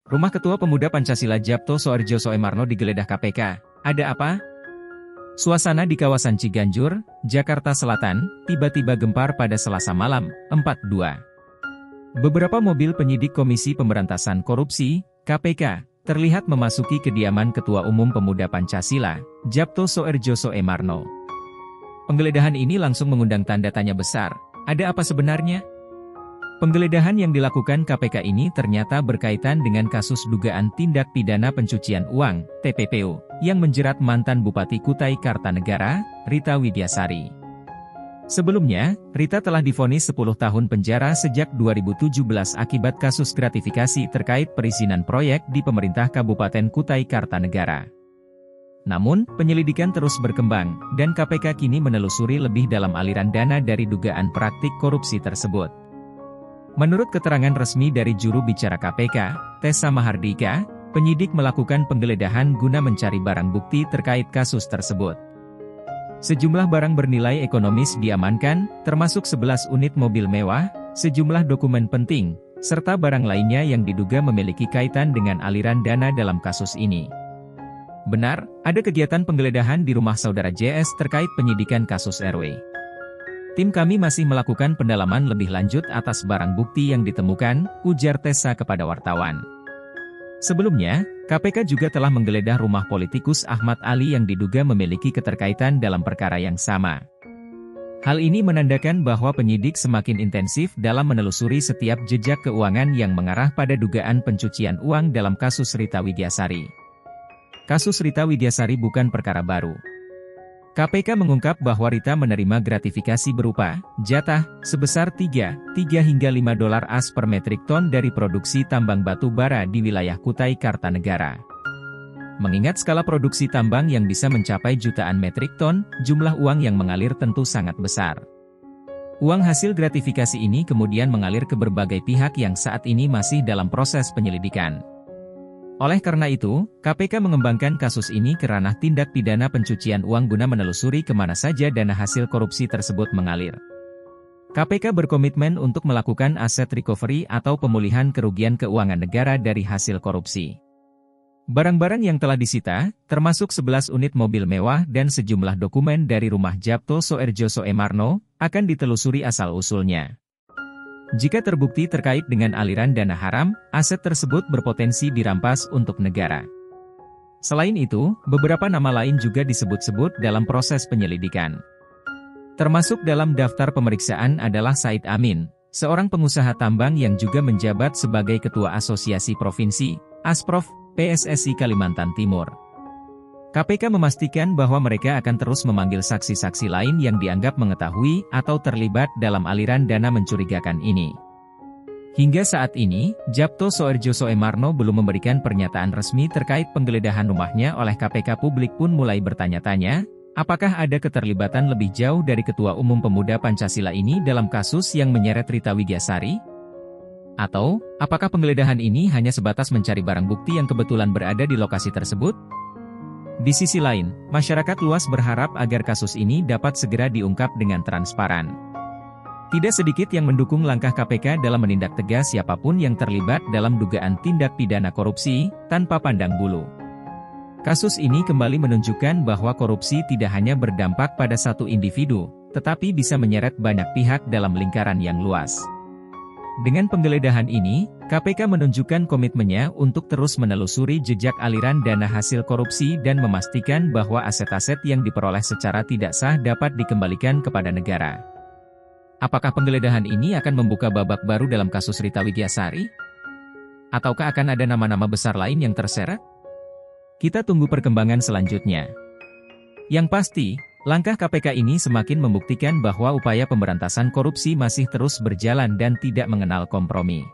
Rumah Ketua Pemuda Pancasila Djapto Soerdjo Soemarno digeledah KPK. Ada apa? Suasana di kawasan Ciganjur, Jakarta Selatan, tiba-tiba gempar pada Selasa malam, 4/2. Beberapa mobil penyidik Komisi Pemberantasan Korupsi, KPK, terlihat memasuki kediaman Ketua Umum Pemuda Pancasila, Djapto Soerdjo Soemarno. Penggeledahan ini langsung mengundang tanda tanya besar. Ada apa sebenarnya? Penggeledahan yang dilakukan KPK ini ternyata berkaitan dengan kasus dugaan tindak pidana pencucian uang, TPPU, yang menjerat mantan Bupati Kutai Kartanegara, Rita Widyasari. Sebelumnya, Rita telah divonis 10 tahun penjara sejak 2017 akibat kasus gratifikasi terkait perizinan proyek di pemerintah Kabupaten Kutai Kartanegara. Namun, penyelidikan terus berkembang, dan KPK kini menelusuri lebih dalam aliran dana dari dugaan praktik korupsi tersebut. Menurut keterangan resmi dari juru bicara KPK, Tessa Mahardika, penyidik melakukan penggeledahan guna mencari barang bukti terkait kasus tersebut. Sejumlah barang bernilai ekonomis diamankan, termasuk 11 unit mobil mewah, sejumlah dokumen penting, serta barang lainnya yang diduga memiliki kaitan dengan aliran dana dalam kasus ini. Benar, ada kegiatan penggeledahan di rumah saudara JS terkait penyidikan kasus RW. Tim kami masih melakukan pendalaman lebih lanjut atas barang bukti yang ditemukan, ujar Tessa kepada wartawan. Sebelumnya, KPK juga telah menggeledah rumah politikus Ahmad Ali yang diduga memiliki keterkaitan dalam perkara yang sama. Hal ini menandakan bahwa penyidik semakin intensif dalam menelusuri setiap jejak keuangan yang mengarah pada dugaan pencucian uang dalam kasus Rita Widyasari. Kasus Rita Widyasari bukan perkara baru. KPK mengungkap bahwa Rita menerima gratifikasi berupa jatah sebesar 3 hingga $5 as per metrik ton dari produksi tambang batu bara di wilayah Kutai Kartanegara. Mengingat skala produksi tambang yang bisa mencapai jutaan metrik ton, jumlah uang yang mengalir tentu sangat besar. Uang hasil gratifikasi ini kemudian mengalir ke berbagai pihak yang saat ini masih dalam proses penyelidikan. Oleh karena itu, KPK mengembangkan kasus ini ke ranah tindak pidana pencucian uang guna menelusuri kemana saja dana hasil korupsi tersebut mengalir. KPK berkomitmen untuk melakukan aset recovery atau pemulihan kerugian keuangan negara dari hasil korupsi. Barang-barang yang telah disita, termasuk 11 unit mobil mewah dan sejumlah dokumen dari rumah Djapto Soerdjo Soemarno, akan ditelusuri asal-usulnya. Jika terbukti terkait dengan aliran dana haram, aset tersebut berpotensi dirampas untuk negara. Selain itu, beberapa nama lain juga disebut-sebut dalam proses penyelidikan. Termasuk dalam daftar pemeriksaan adalah Said Amin, seorang pengusaha tambang yang juga menjabat sebagai Ketua Asosiasi Provinsi, Asprof, PSSI Kalimantan Timur. KPK memastikan bahwa mereka akan terus memanggil saksi-saksi lain yang dianggap mengetahui atau terlibat dalam aliran dana mencurigakan ini. Hingga saat ini, Djapto Soerdjo Soemarno belum memberikan pernyataan resmi terkait penggeledahan rumahnya oleh KPK. Publik pun mulai bertanya-tanya, apakah ada keterlibatan lebih jauh dari Ketua Umum Pemuda Pancasila ini dalam kasus yang menyeret Rita Widyasari? Atau, apakah penggeledahan ini hanya sebatas mencari barang bukti yang kebetulan berada di lokasi tersebut? Di sisi lain, masyarakat luas berharap agar kasus ini dapat segera diungkap dengan transparan. Tidak sedikit yang mendukung langkah KPK dalam menindak tegas siapapun yang terlibat dalam dugaan tindak pidana korupsi, tanpa pandang bulu. Kasus ini kembali menunjukkan bahwa korupsi tidak hanya berdampak pada satu individu, tetapi bisa menyeret banyak pihak dalam lingkaran yang luas. Dengan penggeledahan ini, KPK menunjukkan komitmennya untuk terus menelusuri jejak aliran dana hasil korupsi dan memastikan bahwa aset-aset yang diperoleh secara tidak sah dapat dikembalikan kepada negara. Apakah penggeledahan ini akan membuka babak baru dalam kasus Rita Widyasari? Ataukah akan ada nama-nama besar lain yang terseret? Kita tunggu perkembangan selanjutnya. Yang pasti, langkah KPK ini semakin membuktikan bahwa upaya pemberantasan korupsi masih terus berjalan dan tidak mengenal kompromi.